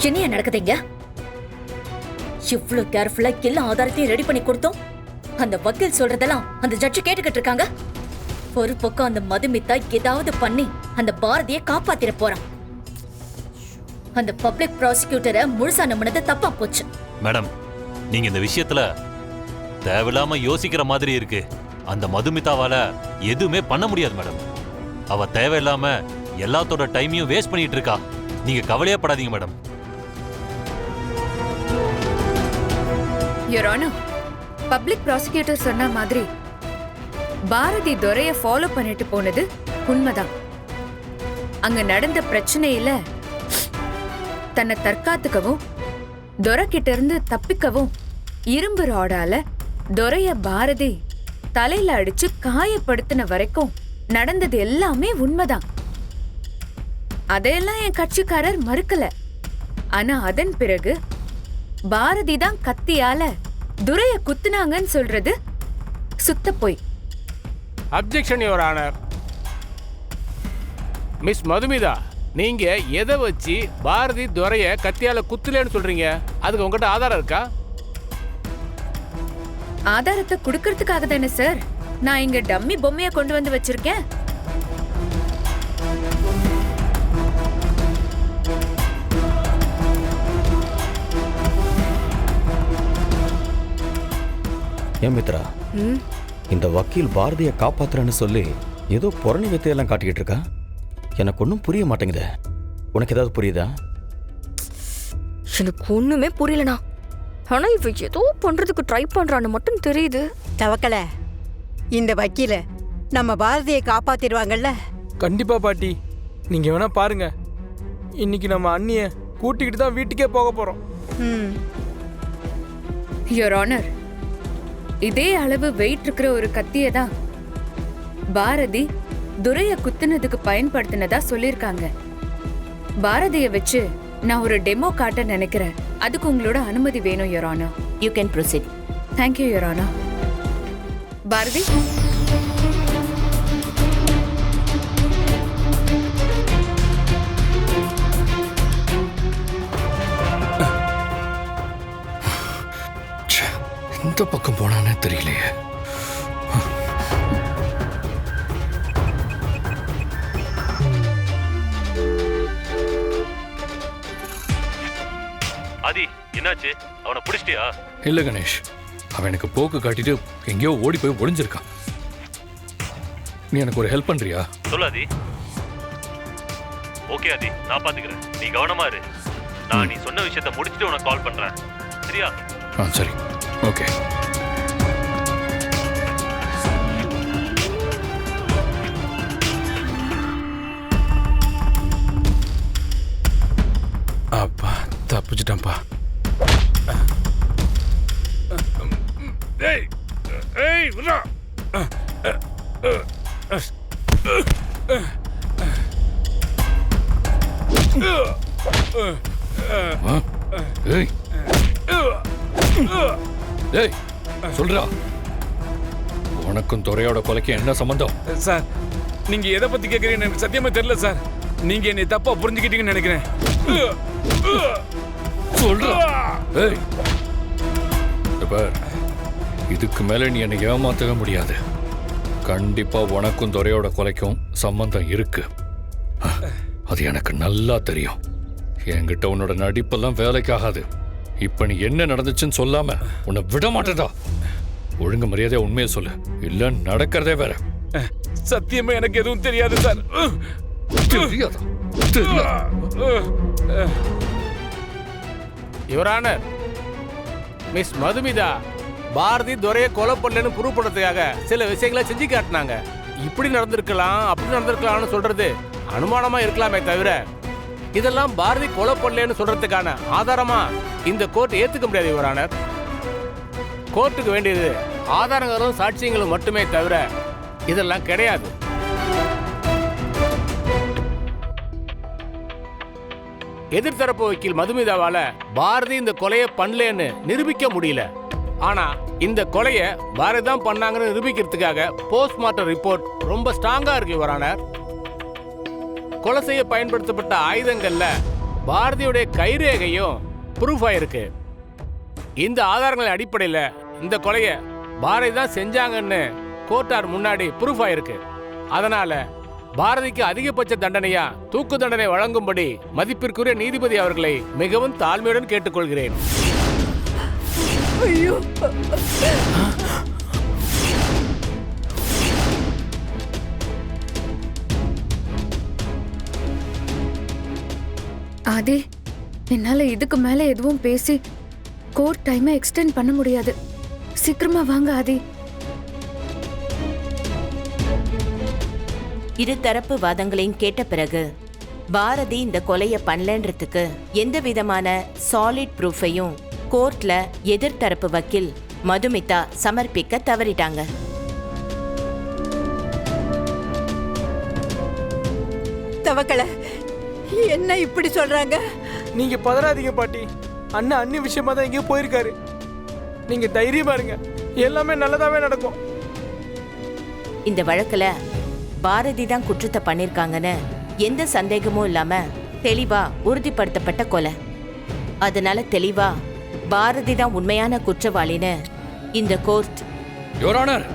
என்னையா நடக்குதுங்க? இவ்ளோ கேர்ஃபுல்லா எல்லா ஆதாரத்தையும் ரெடி பண்ணி கொடுத்தோம். அந்த வக்கீல் சொல்றதெல்லாம் அந்த ஜட்ஜ் கேட்டுக்கிட்டு இருக்காங்க. ஒரு பக்கம் அந்த மதுமிதா ஏதாவது பண்ணி அந்த பாரதியை காப்பாத்திர போறான். அந்த பப்ளிக் ப்ராசிக்யூட்டரை முழுசா நம்பினது தப்பா போச்சு. மேடம், நீங்க இந்த விஷயத்துல தேவையில்லாம யோசிக்கிற மாதிரி இருக்கு. அந்த மதுமிதாவால எதுவுமே பண்ண முடியாது மேடம். அவ தேவையில்லாம எல்லாத்தோட டைமையும் வேஸ்ட் பண்ணிட்டு இருக்கா. நீங்க கவலையே படாதீங்க madam. Your honour, public prosecutor சொன்ன மாதிரி பாரதி துரைய ஃபாலோ பண்ணிட்டு போனது உண்மைதான். அங்க நடந்த பிரச்சனையில தன்னை தற்காத்துக்கவும் துரை கிட்ட இருந்து தப்பிக்கவும் இரும்பு ராடால துரைய பாரதி தலையில அடிச்சு காயப்படுத்தின வரைக்கும் நடந்தது எல்லாமே உண்மைதான். அதையெல்லாம் என் கட்சிக்காரர் மறுக்கல. ஆனா அதன் பிறகு பாரதி தான் கத்தியால துரைய குத்துனாங்கன்னு சொல்றது சுத்த போய். Objection your honour. Miss Madhumita, நீங்க எதை வச்சு பாரதி துரைய கத்தியால குத்துலன்னு சொல்றீங்க? அதுக்கு உங்ககிட்ட ஆதாரம் இருக்கா? ஆதாரத்தை குடுக்கறதுக்காக தானே சார் நான் இங்க டம்மி பொம்மைய கொண்டு வந்து வச்சிருக்கேன். ஏன் மித்ரா, இந்த வக்கீல் பாரதியை காப்பாத்துறேன்னு சொல்லி ஏதோ புறணி வித்தையெல்லாம் காட்டிக்கிட்டு இருக்கா? எனக்கு ஒன்றும் புரிய மாட்டேங்குது. உனக்கு ஏதாவது புரியுதா? எனக்கு ஒண்ணுமே புரியலண்ணா. ஆனா இவ ஏதோ பண்றதுக்கு ட்ரை பண்றான்னு மட்டும் தெரியுது. தவக்கல, இந்த வக்கீல நம்ம பாரதியை காப்பாத்திடுவாங்கல்ல? கண்டிப்பா பாட்டி. நீங்க வேணா பாருங்க, இன்னைக்கு நம்ம அண்ணிய கூட்டிக்கிட்டு தான் வீட்டுக்கே போக போறோம். யுவர் ஆனர், இதே அளவு வெயிட் இருக்கிற ஒரு கத்திய தான் பாரதி துரைய குத்துனதுக்கு பயன்படுத்தினதா சொல்லிருக்காங்க. பாரதிய வச்சு நான் ஒரு டெமோ காட்ட நினைக்கிறேன். அதுக்கு உங்களோட அனுமதி வேணும் your honour. You can proceed. Thank you your honour. Bharathi, இந்த பக்கம் போனானே தெரியலையே. ஆதி, என்னாச்சு? அவனை பிடிச்சிட்டியா? இல்ல கணேஷ், அவன் எனக்கு போக்கு காட்டிட்டு எங்கேயோ ஓடி போய் ஒளிஞ்சிருக்கான். நீ எனக்கு ஒரு ஹெல்ப் பண்றியா? சொல்லு ஆதி. ஓகே ஆதி, நான் பாத்துக்கிறேன். நீ கவனமா இரு. நான் நீ சொன்ன விஷயத்தை முடிச்சுட்டு உனக்கு கால் பண்றேன். சரியா? சரி, ஓகே. அப்பா, தப்பிச்சிட்டேன்ப்பா. ஏய் ஏய் விரா. ஏய் ஏய், சொல்றா, உனக்கும் துரையோட கொலைக்கு என்ன சம்பந்தம்? சார், நீங்க எதை பத்தி கேக்குறீங்கன்னு எனக்கு சத்தியமா தெரியல சார். நீங்க என்னை தப்பா புரிஞ்சுக்கிட்டீங்கன்னு நினைக்கிறேன். சொல்றா. ஏய், பார், இதுக்கு மேல நீ என்னை ஏமாத்தவே முடியாது. கண்டிப்பா உனக்கும் துரையோட கொலைக்கும் சம்பந்தம் இருக்கு. அது எனக்கு நல்லா தெரியும். என்கிட்ட உன்னோட நடிப்பெல்லாம் வேலைக்காகாது. இப்ப நீ என்ன நடந்துச்சுன்னு சொல்லாம உன்னை விட மாட்டேதா. ஒழுங்கு மரியாதையா உண்மையை சொல்லு, இல்ல நடக்கிறதே வேற. சத்தியமா எனக்கு எதுவும் தெரியாது சார். தெரியாதா? Your honour, miss Madhumitha Bharathi துரையை கொலை பண்ணலன்னு ப்ரூவ் பண்றதுக்காக சில விஷயங்களை செஞ்சு காட்டினாங்க. இப்படி நடந்திருக்கலாம், அப்படி நடந்திருக்கலாம்னு சொல்றது அனுமானமா இருக்கலாமே தவிர இதெல்லாம் பாரதி கொலை பண்ணலன்னு சொல்றதுக்கான ஆதாரமா இந்த கோர்ட் ஏத்துக்க முடியாது யுவர் ஆனர். கோர்ட்டுக்கு வேண்டியது ஆதாரங்களும் சாட்சியங்களும் மட்டுமே தவிர இதெல்லாம் கிடையாது. எதிர்த்தரப்பு வக்கீல் மதுமிதாவால பாரதி இந்த கொலையை பண்ணலன்னு நிரூபிக்க முடியல. ஆனா இந்த கொலையை பாரதி தான் பண்ணாங்கன்னு நிரூபிக்கிறதுக்காக போஸ்ட்மார்ட்டம் ரிப்போர்ட் ரொம்ப ஸ்ட்ராங்கா இருக்கு யுவர் ஆனர். கொலை செய்ய பயன்படுத்தப்பட்ட ஆயுதங்கள்ல பாரதியுடைய கைரேகையும் ப்ரூஃப் ஆயிருக்கு. இந்த ஆதாரங்களின் அடிப்படையில் இந்த கொலையை பாரதி தான் செஞ்சாங்கன்னு கோர்ட்டார் முன்னாடி ப்ரூஃப் ஆயிருக்கு. அதனால பாரதிக்கு அதிகபட்ச தண்டனையா தூக்கு தண்டனை வழங்கும்படி மதிப்பிற்குரிய நீதிபதி அவர்களை மிகவும் தாழ்மையுடன் கேட்டுக்கொள்கிறேன். ஐயோ, ஆதி, என்னால இதுக்கு மேல எதுவும் பேசி கோர்ட் டைமை எக்ஸ்டெண்ட் பண்ண முடியாது. சீக்கிரமா வாங்க ஆதி. இரு தரப்பு வாதங்களையும் கேட்ட பிறகு பாரதி இந்த கொலையை பண்ணலன்றதுக்கு எந்த விதமான சாலிட் ப்ரூஃபையும் கோர்ட்ல எதிர்த்தரப்பு வக்கீல் மதுமிதா சமர்ப்பிக்க தவறிட்டாங்க. தவக்கலை என்ன இப்படி சொல்றாங்க? நீங்க பதறாதீங்க பாட்டி. அண்ணன் அண்ணி விஷயமா தான் எங்கேயோ போயிருக்காரு. நீங்க தைரியமா இருங்க, எல்லாமே நல்லதாவே நடக்கும். இந்த வழக்குல பாரதி தான் குற்றத்தை பண்ணிருக்காங்கன்னு எந்த சந்தேகமும் இல்லாம தெளிவா உறுதிப்படுத்தப்பட்ட கொலை. அதனால தெளிவா பாரதி தான் உண்மையான குற்றவாளின்னு இந்த கோர்ட் யுவர் ஆனர்